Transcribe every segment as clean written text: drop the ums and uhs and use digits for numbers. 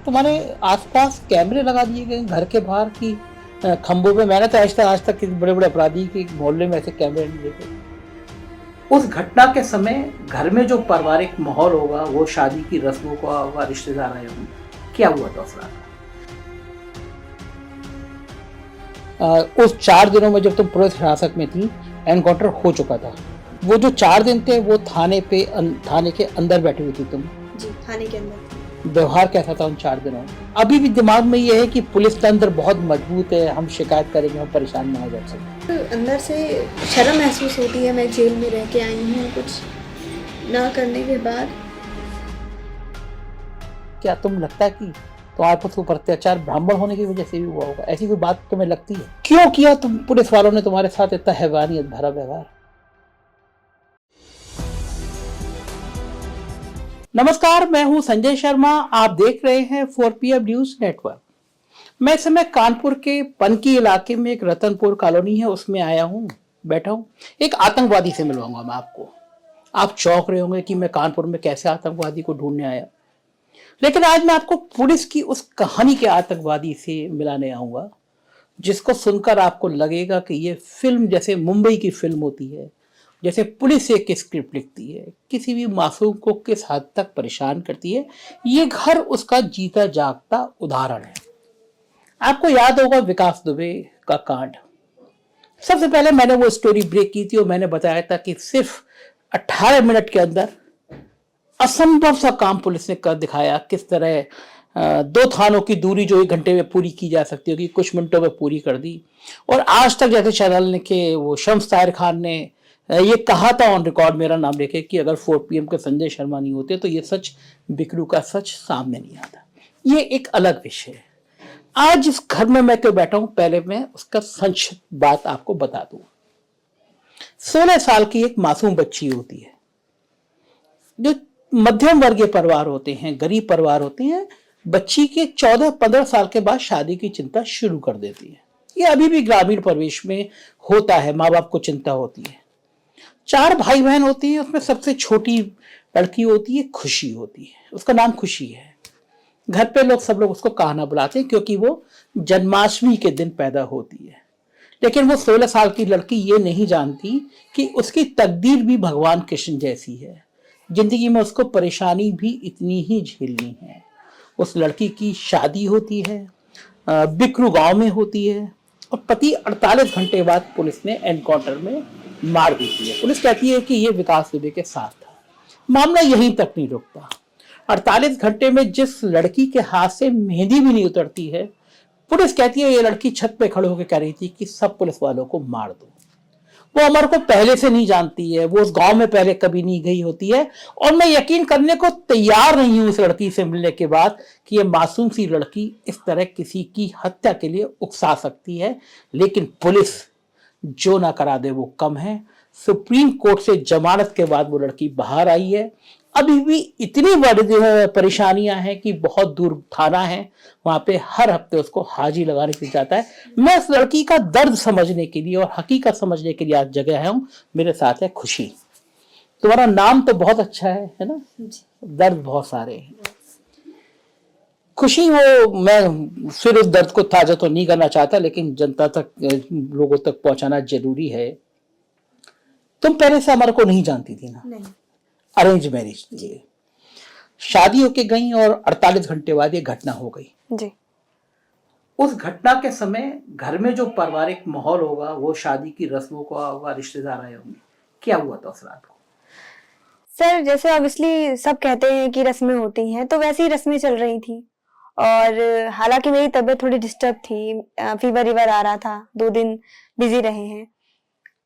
तुम्हारे आसपास कैमरे लगा दिए गए घर के बाहर की खंभों पे? मैंने तो आज तक किसी बड़े बड़े अपराधी के मोहल्ले में ऐसे कैमरे नहीं देखे। उस घटना के समय घर में जो पारिवारिक माहौल होगा, वो शादी की रस्मों का होगा, रिश्तेदार आए होंगे, क्या हुआ था उस रात? उस 4 दिनों में जब तुम पुलिस हिरासत में थी, एनकाउंटर हो चुका था। वो जो 4 दिन थे वो थाने के अंदर बैठी हुई थी तुम? जी, थाने के अंदर। व्यवहार कैसा था उन 4 दिनों में? अभी भी दिमाग में ये है कि पुलिस तंत्र बहुत मजबूत है, हम शिकायत करेंगे, हम परेशान ना हो जाए? तो अंदर से शर्म महसूस होती है। मैं जेल में रह के आई हूँ, कुछ ना करने के बाद। क्या तुम लगता है कि तुम्हारे पर ऊपर अत्याचार ब्राह्मण होने की वजह से भी हुआ होगा? ऐसी कोई बात तुम्हें लगती है? क्यों किया तुम पुलिस वालों ने तुम्हारे साथ इतना हैवानियत भरा व्यवहार? नमस्कार, मैं हूं संजय शर्मा। आप देख रहे हैं 4PM न्यूज नेटवर्क। मैं इस समय कानपुर के पनकी इलाके में एक रतनपुर कॉलोनी है, उसमें आया हूं, बैठा हूं। एक आतंकवादी से मिलवाऊंगा मैं आपको। आप चौंक रहे होंगे कि मैं कानपुर में कैसे आतंकवादी को ढूंढने आया, लेकिन आज मैं आपको पुलिस की उस कहानी के आतंकवादी से मिलाने आऊंगा जिसको सुनकर आपको लगेगा कि ये फिल्म जैसे मुंबई की फिल्म होती है, जैसे पुलिस एक स्क्रिप्ट लिखती है, किसी भी मासूम को किस हद तक परेशान करती है। ये घर उसका जीता जागता उदाहरण है। आपको याद होगा विकास दुबे का कांड। सबसे पहले मैंने वो स्टोरी ब्रेक की थी और मैंने बताया था कि सिर्फ 18 मिनट के अंदर असंभव सा काम पुलिस ने कर दिखाया। किस तरह 2 थानों की दूरी जो 1 घंटे में पूरी की जा सकती होगी, कुछ मिनटों में पूरी कर दी। और आज तक जैसे चैनल ने के वो शम्स ताहिर खान ने ये कहा था ऑन रिकॉर्ड, मेरा नाम लेके, कि अगर 4PM के संजय शर्मा नहीं होते तो ये सच, बिकरू का सच सामने नहीं आता। ये एक अलग विषय है। आज जिस घर में मैं क्यों बैठा हूं, पहले मैं उसका संक्षिप्त बात आपको बता दूं। 16 साल की एक मासूम बच्ची होती है। जो मध्यम वर्गीय परिवार होते हैं, गरीब परिवार होते हैं, बच्ची के 14-15 साल के बाद शादी की चिंता शुरू कर देती है। ये अभी भी ग्रामीण परिवेश में होता है, माँ बाप को चिंता होती है। 4 भाई बहन होती हैं, उसमें सबसे छोटी लड़की होती है, खुशी होती है, उसका नाम खुशी है। घर पे सब लोग उसको कान्हा बुलाते हैं क्योंकि वो जन्माष्टमी के दिन पैदा होती है। लेकिन वो 16 साल की लड़की ये नहीं जानती कि उसकी तकदीर भी भगवान कृष्ण जैसी है। जिंदगी में उसको परेशानी भी इतनी ही झेलनी है। उस लड़की की शादी होती है, बिकरू गांव में होती है, और पति 48 घंटे बाद पुलिस ने एनकाउंटर में मार देती है। पुलिस कहती है कि ये विकास दुबे के साथ था। मामला यहीं तक नहीं रुकता। 48 घंटे में जिस लड़की के हाथ से मेहंदी भी नहीं उतरती है, पुलिस कहती है ये लड़की छत पे खड़े होकर कह रही थी कि सब पुलिस वालों को मार दो। वो अमर को पहले से नहीं जानती है, वो उस गांव में पहले कभी नहीं गई होती है, और मैं यकीन करने को तैयार नहीं हूं इस लड़की से मिलने के बाद कि ये मासूम सी लड़की इस तरह किसी की हत्या के लिए उकसा सकती है। लेकिन पुलिस जो ना करा दे वो कम है। सुप्रीम कोर्ट से जमानत के बाद वो लड़की बाहर आई है। अभी भी इतनी बड़ी परेशानियां हैं कि बहुत दूर थाना है, वहां पे हर हफ्ते उसको हाजिरी लगाने के लिए जाता है। मैं इस लड़की का दर्द समझने के लिए और हकीकत समझने के लिए आज जगह हूं। मेरे साथ है खुशी। तुम्हारा नाम तो बहुत अच्छा है ना? दर्द बहुत सारे हैं। खुशी, वो मैं फिर उस दर्द को ताजा तो नहीं करना चाहता, लेकिन जनता तक, लोगों तक पहुंचाना जरूरी है। तुम पहले से अमर को नहीं जानती थी ना? नहीं। अरेंज मैरिज थी, शादी होके गई और 48 घंटे बाद ये घटना हो गई। जी। उस घटना के समय घर में जो पारिवारिक माहौल होगा, वो शादी की रस्मों का होगा, रिश्तेदार आए होंगे, क्या हुआ था उस रात को? सर, जैसे ऑब्वियसली सब कहते हैं कि रस्में होती हैं, तो वैसी ही रस्में चल रही थी। और हालांकि मेरी तबीयत थोड़ी डिस्टर्ब थी, फीवर आ रहा था, 2 दिन बिजी रहे हैं,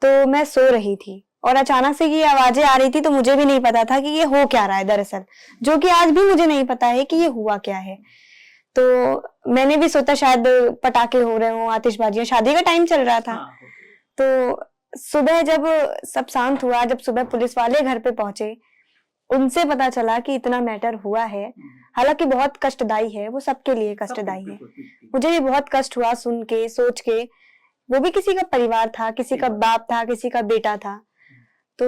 तो मैं सो रही थी और अचानक से ये आवाजें आ रही थी। तो मुझे भी नहीं पता था कि ये हो क्या रहा है दरअसल, जो कि आज भी मुझे नहीं पता है कि ये हुआ क्या है। तो मैंने भी सोचा शायद पटाखे हो रहे हों, आतिशबाजियां, शादी का टाइम चल रहा था। तो सुबह जब सब शांत हुआ, जब सुबह पुलिस वाले घर पे पहुंचे, उनसे पता चला कि इतना मैटर हुआ है। हालांकि बहुत कष्टदायी है, वो सबके लिए कष्टदायी है। मुझे भी बहुत कष्ट हुआ सुन के, सोच के। वो भी किसी का परिवार था, किसी का बाप था, किसी का बेटा था। तो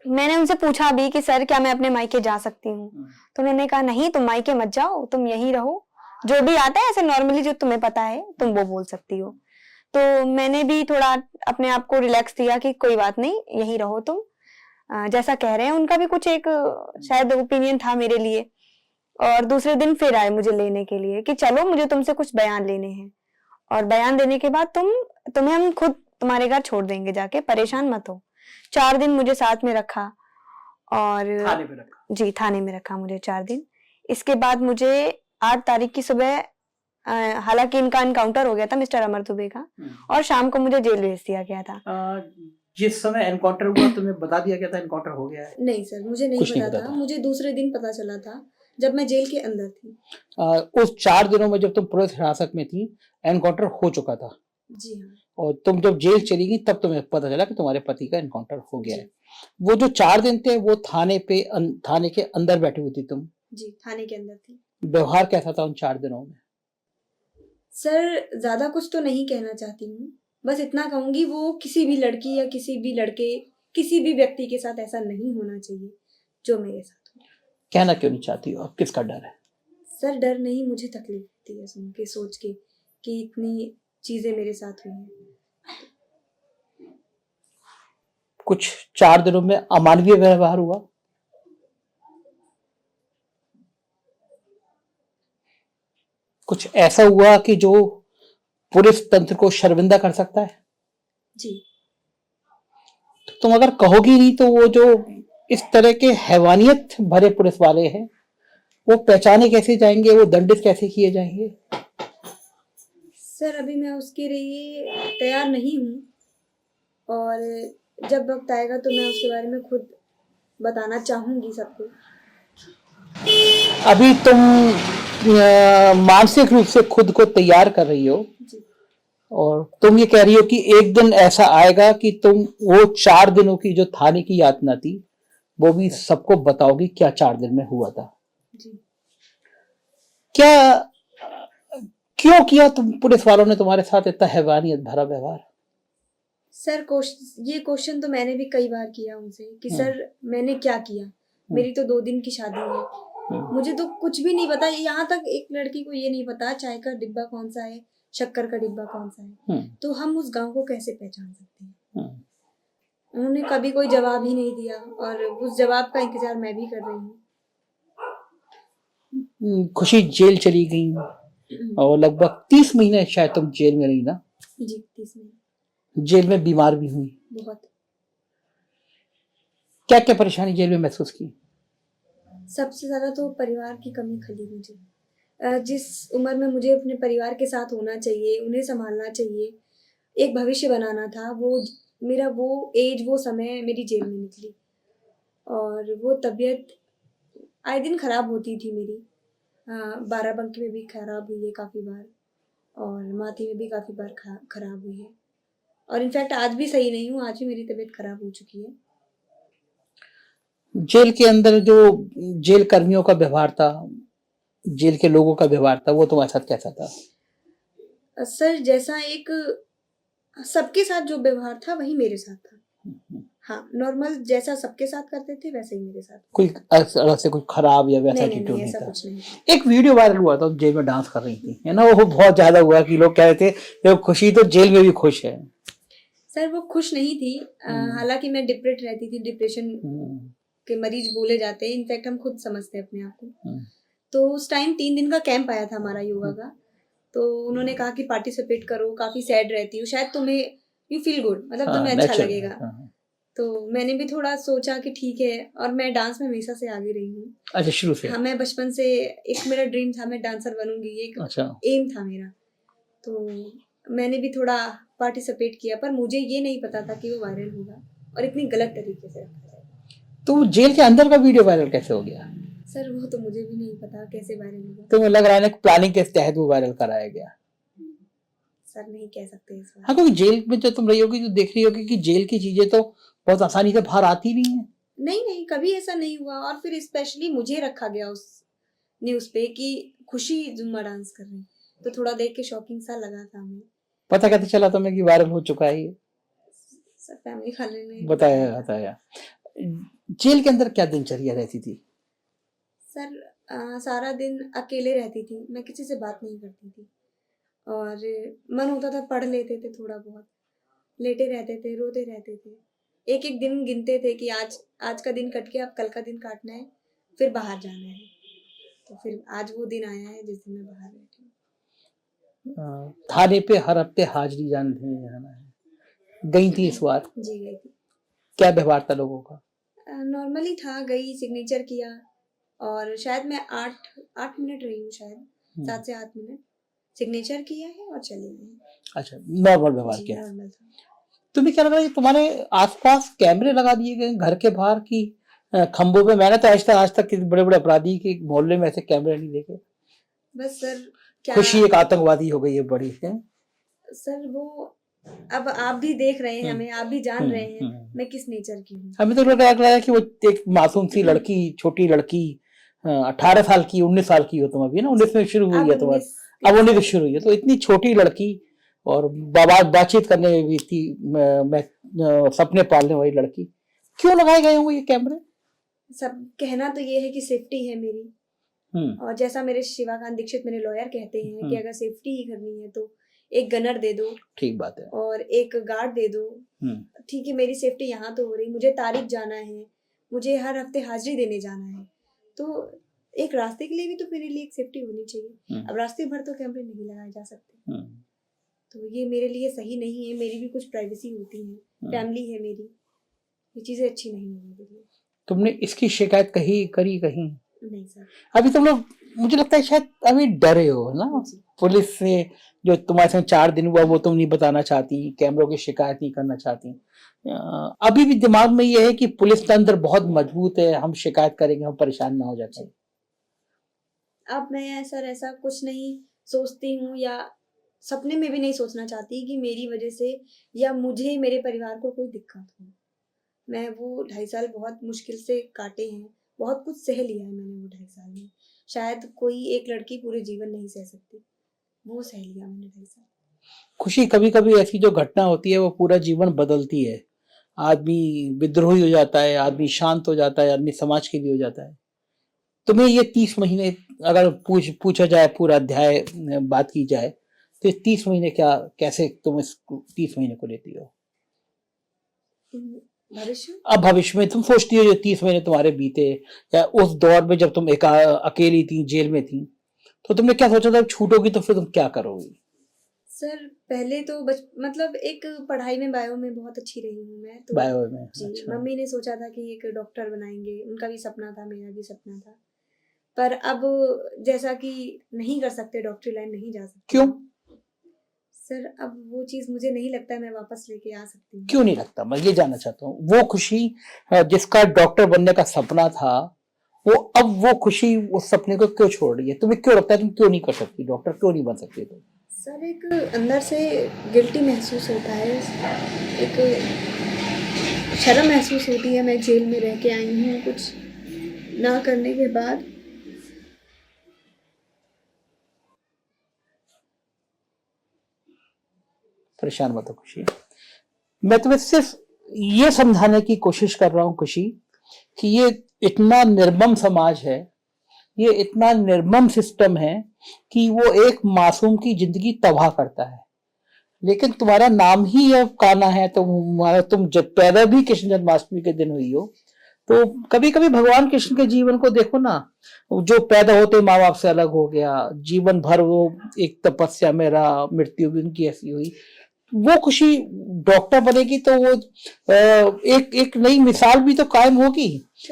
मैंने उनसे पूछा भी कि सर क्या मैं अपने मायके जा सकती हूँ, तो उन्होंने कहा नहीं तुम मायके मत जाओ, तुम यहीं रहो, जो भी आता है ऐसे नॉर्मली जो तुम्हें पता है तुम वो बोल सकती हो। तो मैंने भी थोड़ा अपने आप को रिलैक्स दिया कि कोई बात नहीं, यहीं रहो तुम। जैसा कह रहे हैं उनका भी कुछ एक शायद ओपिनियन था मेरे लिए। और दूसरे दिन फिर आए मुझे लेने के लिए कि चलो मुझे तुमसे कुछ बयान लेने हैं, और बयान देने के बाद तुम्हें हम खुद तुम्हारे घर छोड़ देंगे जाके, परेशान मत हो। 4 दिन मुझे साथ में रखा और थाने पे रखा। जी थाने में रखा मुझे 4 दिन। इसके बाद मुझे 8 तारीख की सुबह हालांकि इनका एनकाउंटर हो गया था मिस्टर अमर दुबे का, और शाम को मुझे जेल भेज दिया गया था। जिस समय एनकाउंटर हुआ तुम्हें बता दिया गया था एनकाउंटर हो गया है? नहीं सर, मुझे नहीं कुछ पता नहीं पता था, था। मुझे दूसरे दिन पता चला था जब मैं जेल के अंदर थी। उस 4 दिनों में जब तुम पुलिस हिरासत में थी एनकाउंटर हो चुका था, जी हाँ। और तुम जब जेल चली गई तब तुम्हें पता चला कि तुम्हारे पति का एनकाउंटर हो गया है। वो जो 4 दिन थे वो थाने के अंदर बैठी हुई थी तुम? जी, थाने के अंदर थी। व्यवहार कैसा था उन 4 दिनों में? सर ज्यादा कुछ तो नहीं कहना चाहती हूँ, बस इतना कहूंगी वो किसी भी लड़की या किसी भी लड़के, किसी भी व्यक्ति के साथ ऐसा नहीं होना चाहिए जो मेरे साथ हो। कहना क्यों नहीं चाहती हो? अब किसका डर है? सर डर नहीं, मुझे तकलीफ होती है सुन के, सोच के कि इतनी चीजें मेरे साथ हुई हैं। कुछ 4 दिनों में अमानवीय व्यवहार हुआ? कुछ ऐसा हुआ कि जो पुलिस तंत्र को शर्मिंदा कर सकता है? जी। तो तुम अगर कहोगी नहीं तो वो जो इस तरह के हैवानियत भरे पुलिस वाले हैं वो पहचाने कैसे जाएंगे, वो दंडित कैसे किए जाएंगे? सर अभी मैं उसके लिए तैयार नहीं हूँ, और जब वक्त आएगा तो मैं उसके बारे में खुद बताना चाहूंगी सबको। अभी तुम मानसिक रूप से खुद को तैयार कर रही हो, जी। और तुम ये कह रही हो कि एक दिन ऐसा आएगा कि तुम वो 4 दिनों की जो थाने की यातना थी वो भी सबको बताओगी क्या 4 दिन में हुआ था। जी। क्या क्यों किया तुम पुलिस वालों ने तुम्हारे साथ इतना हैवानियत भरा व्यवहार? सर ये क्वेश्चन तो मैंने भी कई बार किया उनसे कि सर मैंने क्या किया, मेरी तो 2 दिन की शादी है, मुझे तो कुछ भी नहीं पता। यहाँ तक एक लड़की को ये नहीं पता चाय का डिब्बा कौन सा है, शक्कर का डिब्बा कौन सा है, तो हम उस गांव को कैसे पहचान सकते हैं? उन्होंने कभी कोई जवाब ही नहीं दिया, और उस जवाब का इंतजार मैं भी कर रही हूँ। खुशी जेल चली गई और लगभग 30 महीने शायद तुम जेल में रही ना? जी 30 महीने। जेल में बीमार भी हुई? बहुत। क्या क्या परेशानी जेल में महसूस की? सबसे ज्यादा तो परिवार की कमी खली मुझे। जिस उम्र में मुझे अपने परिवार के साथ होना चाहिए, उन्हें संभालना चाहिए, एक भविष्य बनाना था, वो मेरा वो एज, वो समय मेरी जेल में निकली। और वो तबीयत आए दिन खराब होती थी मेरी। बाराबंकी में भी खराब हुई है काफ़ी बार, और माथी में भी काफ़ी बार खराब हुई है, और इनफैक्ट आज भी सही नहीं हूँ, आज भी मेरी तबीयत खराब हो चुकी है। जेल के अंदर जो जेल कर्मियों का व्यवहार था, जेल के लोगों का व्यवहार था, वो तुम्हारे साथ कैसा था? सर जैसा एक सबके साथ जो व्यवहार था वही मेरे साथ था। हाँ, नॉर्मल जैसा सबके साथ करते थे वैसे ही मेरे साथ। कोई अलग से कोई खराब या वैसा एटीट्यूड नहीं था? कुछ नहीं। एक वीडियो वायरल हुआ था, जेल में डांस कर रही थी, है ना? वो बहुत ज्यादा हुआ कि लोग कह रहे थे कि खुशी तो जेल में भी खुश है। सर वो खुश नहीं थी, हालांकि मैं डिप्रेट रहती थी, डिप्रेशन के मरीज बोले जाते हैं, इनफैक्ट हम खुद समझते हैं अपने आप को। तो उस टाइम 3 दिन का कैंप आया था हमारा योगा का, तो उन्होंने कहा कि पार्टिसिपेट करो, काफी सैड रहती हो, शायद तुम्हें यू फील गुड, मतलब तुम्हें अच्छा लगेगा। तो मैंने भी थोड़ा सोचा कि ठीक है, और मैं डांस में हमेशा से आगे रही हूँ। अच्छा, शुरू से? हाँ, मैं बचपन से, एक मेरा ड्रीम था, मैं डांसर बनूंगी, एक एम था मेरा। तो मैंने भी थोड़ा पार्टिसिपेट किया, पर मुझे ये नहीं पता था कि वो वायरल होगा और इतनी गलत तरीके से रखा जाएगा। तो जेल के अंदर का वीडियो वायरल कैसे हो गया? सर वो तो मुझे भी नहीं पता कैसे वायरल होगा। तो लग रहा है ना प्लानिंग के तहत वो वायरल कराया गया। सर नहीं कह सकते इस बार। हाँ, क्योंकि जेल में जो तुम रही होगी तो देख रही होगी कि जेल की चीजें तो बहुत आसानी से बाहर आती नहीं है। नहीं, कभी ऐसा नहीं हुआ। और फिर स्पेशली मुझे रखा गया उस न्यूज पे कि खुशी जुम्मा डांस कर रही, तो थोड़ा देख के शॉकिंग सा लगा था हमें। पता कैसे चला तुम्हें कि वायरल हो चुका है ये? सर फैमिली वाले ने बताया। जेल के अंदर क्या दिनचर्या रहती थी? सर सारा दिन अकेले रहती थी, मैं किसी से बात नहीं करती थी और मन होता था पढ़ लेते थे थोड़ा बहुत, लेटे रहते थे, रोते रहते थे। एक-एक दिन गिनते थे कि आज आज का दिन कट गया, अब कल का दिन काटना है, फिर बाहर जाना है। तो फिर आज वो दिन आया है जिस दिन मैं बाहर बैठी हूँ। थाने पे हर हफ्ते हाजिरी देने जाना है, गई थी इस बार? जी, गई थी। क्या व्यवहार था लोगों का? नॉर्मली था, गई, सिग्नेचर किया और शायद मैं 8 मिनट रही हूँ शायद, 7 से 8 मिनट। सिग्नेचर किया है और चली गई हूँ। अच्छा, नॉर्मल व्यवहार जी, किया। नॉर्मल था। तुम्हें क्या लग रहा है तुम्हारे आसपास कैमरे लगा दिए गए घर के बाहर की खंभों पे? मैंने तो आज तक किसी बड़े बड़े अपराधी के मोहल्ले में ऐसे कैमरे नहीं देखे। बस सर क्या खुशी एक आतंकवादी हो गई है बड़ी है। सर वो अब आप भी देख रहे हैं हमें, आप भी जान रहे हैं मैं किस नेचर की हूँ। हमें तो लग रहा है कि वो एक मासूम सी लड़की, छोटी लड़की, 18 साल की, 19 साल की हो तुम अभी ना, 19 में शुरू हुई है तुम्हारी, अब 19 से शुरू हुई है, तो इतनी छोटी लड़की और बातचीत करने में भी थी, मैं सपने पालने वाली लड़की, क्यों लगाए गए होंगे ये कैमरे? सब कहना तो ये है कि सेफ्टी है मेरी, और जैसा मेरे शिवाकांत दीक्षित मेरे लॉयर कहते हैं कि अगर सेफ्टी ही करनी है तो एक गनर दे दो, ठीक बात है, और एक गार्ड दे दो। ठीक है, मेरी सेफ्टी यहाँ तो हो रही, मुझे तारीख जाना है, मुझे हर हफ्ते हाजिरी देने जाना है, तो एक रास्ते के लिए भी तो मेरे लिए एक सेफ्टी होनी चाहिए। अब रास्ते भर तो कैमरे नहीं लगाए जा सकते, तो ये मेरे लिए सही नहीं है। मेरी भी कुछ प्राइवेसी होती है, फैमिली है मेरी, ये चीजें अच्छी नहीं है मेरे लिए। तुमने इसकी शिकायत करी कहीं? नहीं सर। अभी तुम लोग, मुझे लगता है शायद अभी डरे हो ना पुलिस से, जो तुम्हारे संग 4 दिन हुआ वो तुम नहीं बताना चाहती, कैमरों की शिकायत नहीं करना चाहती। अभी भी दिमाग में ये है कि पुलिस तंत्र बहुत मजबूत है, हम शिकायत करेंगे, हम परेशान ना हो जाते। अब मैं सर ऐसा कुछ नहीं सोचती हूँ, या सपने में भी नहीं सोचना चाहती कि मेरी वजह से या मुझे, मेरे परिवार को कोई दिक्कत हो। मैं वो 2.5 साल बहुत मुश्किल से काटे हैं, बहुत कुछ सह लिया है मैंने वो 2.5 साल में। शायद कोई एक लड़की पूरे जीवन नहीं सह सकती, वो सह लिया मैंने 2.5 साल। खुशी, कभी कभी ऐसी जो घटना होती है वो पूरा जीवन बदलती है। आदमी विद्रोही हो जाता है, आदमी शांत हो जाता है, आदमी समाज के लिए हो जाता है। तुम्हें ये 30 महीने अगर पूछा जाए, पूरा अध्याय बात की जाए, तो ये 30 महीने कैसे तुम इस 30 महीने को लेती हो? अब भविष्य में तुम सोचती हो जो 30 महीने तुम्हारे बीते, या उस दौर में जब तुम अकेली थी, जेल में थी, तो तुमने क्या सोचा था छूटोगी तो फिर तुम क्या करोगी? सर पहले तो मतलब एक पढ़ाई में, बायो में बहुत अच्छी रही हूँ मैं तो। बायो में? जी, अच्छा। मम्मी ने सोचा था कि एक डॉक्टर बनाएंगे, उनका भी सपना था, मेरा भी सपना था, पर अब जैसा कि नहीं कर सकते, डॉक्टरी लाइन नहीं जा सकते। क्यों? सर अब वो चीज मुझे नहीं लगता मैं वापस लेके आ सकती हूँ। क्यों नहीं लगता? मैं ये जानना चाहता हूँ। वो खुशी जिसका डॉक्टर बनने का सपना था, वो अब वो खुशी उस सपने को क्यों छोड़ रही है? तुम्हें क्यों लगता है तुम क्यों नहीं कर सकती, डॉक्टर क्यों नहीं बन सकती तुम? सर एक अंदर से गिल्टी महसूस होता है, एक शर्म महसूस होती है। मैं जेल में रह के आई हूँ कुछ ना करने के बाद। परेशान मत हो खुशी, मैं तुम्हें सिर्फ ये समझाने की कोशिश कर रहा हूं खुशी, कि ये इतना निर्मम समाज है, ये इतना निर्मम सिस्टम है कि वो एक मासूम की जिंदगी तबाह करता है। लेकिन तुम्हारा नाम ही अब कान्हा है, तुम जब पैदा भी कृष्ण जन्माष्टमी के दिन हुई हो, तो कभी कभी भगवान कृष्ण के जीवन को देखो ना, जो पैदा होते माँ बाप से अलग हो गया, जीवन भर वो एक तपस्या में रहा, मृत्यु भी उनकी ऐसी हुई। वो खुशी डॉक्टर बनेगी तो वो एक नई मिसाल भी तो कायम होगी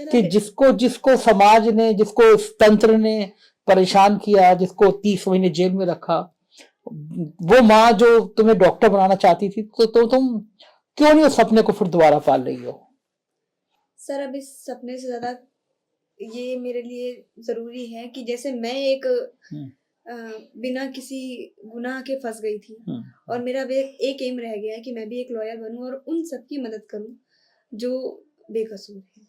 कि जिसको समाज ने, जिसको तंत्र ने परेशान किया, जिसको 30 महीने जेल में रखा, वो माँ जो तुम्हें डॉक्टर बनाना चाहती थी, तो तुम क्यों नहीं उस सपने को फिर दोबारा पाल रही हो? सर अब इस सपने से ज्यादा ये मेरे लिए जरूरी है कि जैसे मैं एक बिना किसी गुनाह के फंस गई थी, और मेरा एक एम रह गया है कि मैं भी एक लॉयर बनूं और उन सबकी मदद करूं जो बेकसूर हैं।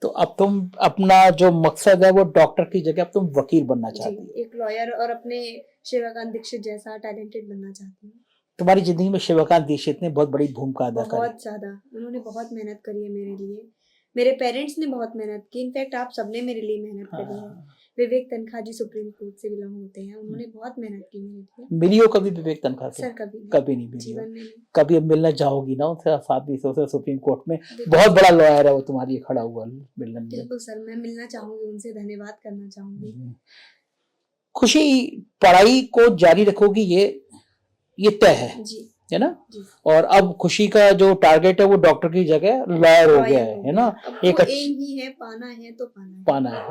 तो अब तुम अपना जो मकसद है वो डॉक्टर की जगह अब तुम वकील बनना चाहती हो? एक लॉयर और अपने शिवाकांत दीक्षित जैसा टैलेंटेड बनना चाहती हूँ। तुम्हारी जिंदगी में शिवाकांत दीक्षित ने बहुत बड़ी भूमिका अदा करी। बहुत ज्यादा, उन्होंने बहुत मेहनत करी है मेरे लिए। मेरे पेरेंट्स ने बहुत मेहनत की, इनफैक्ट आप सबने मेरे लिए मेहनत करी है। हाँ। विवेक तनखा जी सुप्रीम कोर्ट से बिलोंग होते हैं, उन्होंने बहुत मेहनत की मेरे लिए। मिली हो कभी विवेक तनखा से? सर कभी कभी नहीं मिली हो। जीवन में नहीं। कभी अब मिलना चाहोगी ना उनसे? साथ भी से सुप्रीम कोर्ट में बिल्कुल। बहुत बड़ा लॉयर है वो तुम्हारे लिए खड़ा हुआ मिलने में। बिल्कुल सर, मैं मिलना चाहूंगी उनसे, धन्यवाद करना चाहूंगी। खुशी, पढ़ाई को जारी रखोगी ये तय जी है ना? जी। और अब खुशी का जो टारगेट है वो डॉक्टर की जगह लॉयर हो गया है ना? अब एक वो एम ही है, पाना है तो पाना है।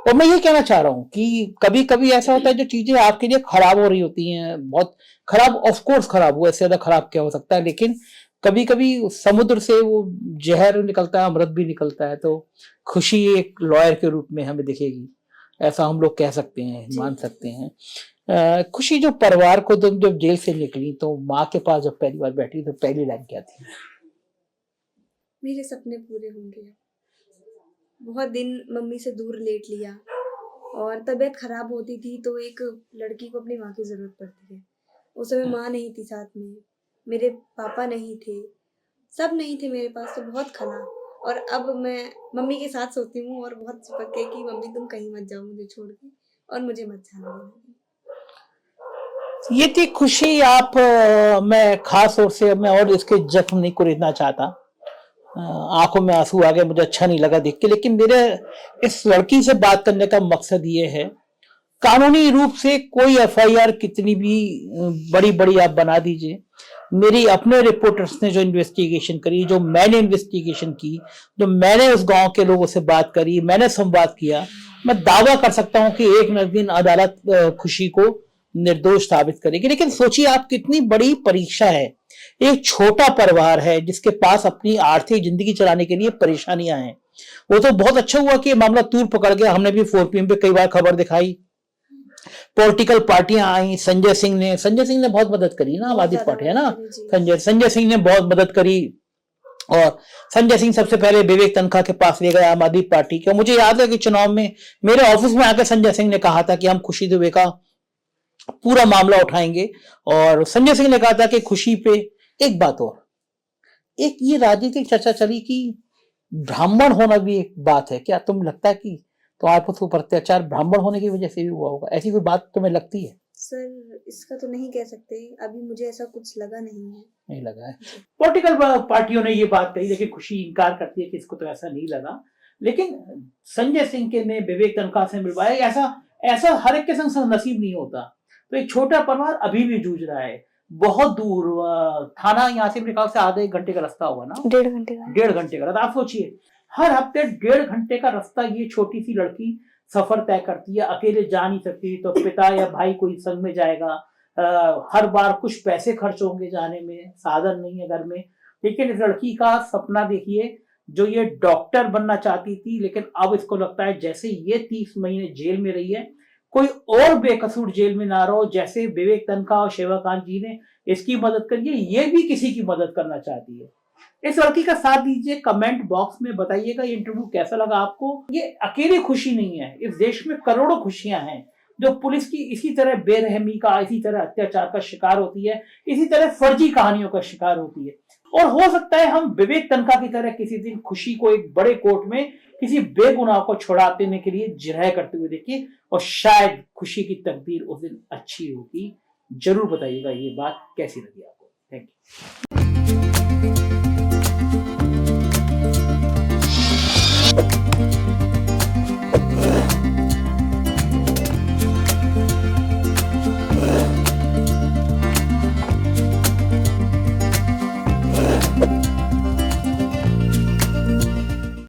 और मैं ये कहना चाह रहा हूँ कि कभी कभी ऐसा होता है जो चीजें आपके लिए खराब हो रही होती हैं, बहुत खराब, ऑफ कोर्स खराब हुआ, इससे ज्यादा खराब क्या हो सकता है, लेकिन कभी कभी समुद्र से वो जहर निकलता है, अमृत भी निकलता है। तो खुशी एक लॉयर के रूप में हमें दिखेगी, ऐसा हम लोग कह सकते हैं, मान सकते हैं। खुशी, जो परिवार को तुम जब जेल से निकली तो माँ के पास जब पहली बार बैठी तो पहली लाइन क्या थी? मेरे सपने पूरे होंगे। बहुत दिन मम्मी से दूर लेट लिया और तबीयत खराब होती थी तो एक लड़की को अपनी माँ की जरूरत पड़ती है। उस समय माँ नहीं थी साथ में, मेरे पापा नहीं थे, सब नहीं थे मेरे पास, तो बहुत खला। और अब मैं मम्मी के साथ सोती हूँ और बहुत चिपक के कि मम्मी तुम कहीं मत जाओ मुझे छोड़ के और मुझे मत जाने देना। ये थी खुशी। आप मैं खास तौर से मैं और इसके जख्म नहीं कुरेदना चाहता, आंखों में आंसू आ गए, मुझे अच्छा नहीं लगा देख के। लेकिन मेरे इस लड़की से बात करने का मकसद ये है, कानूनी रूप से कोई एफआईआर कितनी भी बड़ी बड़ी आप बना दीजिए, मेरी अपने रिपोर्टर्स ने जो इन्वेस्टिगेशन करी, जो मैंने इन्वेस्टिगेशन की, जो मैंने उस गांव के लोगों से बात करी, मैंने संवाद किया, मैं दावा कर सकता हूं कि एक न दिन अदालत खुशी को निर्दोष साबित करेगी। लेकिन सोचिए आप, कितनी बड़ी परीक्षा है। एक छोटा परिवार है जिसके पास अपनी आर्थिक जिंदगी चलाने के लिए परेशानियां हैं। वो तो बहुत अच्छा हुआ कि मामला तूल पकड़ गया। हमने भी 4PM पे कई बार खबर दिखाई, पॉलिटिकल पार्टियां आई, संजय सिंह ने बहुत मदद करी ना, आम आदमी पार्टी है ना, संजय सिंह ने बहुत मदद करी। और संजय सिंह सबसे पहले विवेक तनखा के पास ले गए आम आदमी पार्टी के। मुझे याद है कि चुनाव में मेरे ऑफिस में आकर संजय सिंह ने कहा था कि हम खुशी दुबे का पूरा मामला उठाएंगे। और संजय सिंह ने कहा था कि खुशी पे एक बात और, एक ये राजनीतिक चर्चा चली कि ब्राह्मण होना भी एक बात है, क्या तुम लगता है कि तो आपको ऊपर अत्याचार ब्राह्मण होने की वजह से भी हुआ होगा? ऐसी कोई बात तुम्हें लगती है? सर इसका तो नहीं कह सकते, अभी मुझे ऐसा कुछ लगा नहीं है। नहीं लगा है। पॉलिटिकल पार्टियों ने ये बात कही, लेकिन खुशी इनकार करती है कि इसको तो ऐसा नहीं लगा। लेकिन संजय सिंह के ने विवेक तनखा से मिलवाया, ऐसा हर एक के संग नसीब नहीं होता। तो एक छोटा परिवार अभी भी जूझ रहा है, बहुत दूर थाना यहाँ से मेरे ख्याल से आधे एक घंटे का रास्ता होगा ना, 1.5 घंटे का। आप सोचिए, हर हफ्ते 1.5 घंटे का रास्ता ये छोटी सी लड़की सफर तय करती है, अकेले जा नहीं सकती, तो पिता या भाई कोई संग में जाएगा। हर बार कुछ पैसे खर्च होंगे जाने में, साधन नहीं है घर में। लेकिन इस लड़की का सपना देखिए, जो ये डॉक्टर बनना चाहती थी, लेकिन अब इसको लगता है जैसे ये 30 महीने जेल में रही है, कोई और बेकसूर जेल में ना रहो। जैसे विवेक तनखा और शिवाकांत जी ने इसकी मदद करी है, ये भी किसी की मदद करना चाहती है। इस लड़की का साथ दीजिए, कमेंट बॉक्स में बताइएगा ये इंटरव्यू कैसा लगा आपको। ये अकेली खुशी नहीं है, इस देश में करोड़ों खुशियां हैं जो पुलिस की इसी तरह बेरहमी का, इसी तरह अत्याचार का शिकार होती है, इसी तरह फर्जी कहानियों का शिकार होती है। और हो सकता है हम विवेक तनखा की तरह किसी दिन खुशी को एक बड़े कोर्ट में किसी बेगुनाह को छुड़ा देने के लिए जिरह करते हुए देखिए, और शायद खुशी की तकदीर उस दिन अच्छी होगी। जरूर बताइएगा ये बात कैसी लगी आपको। Thank you.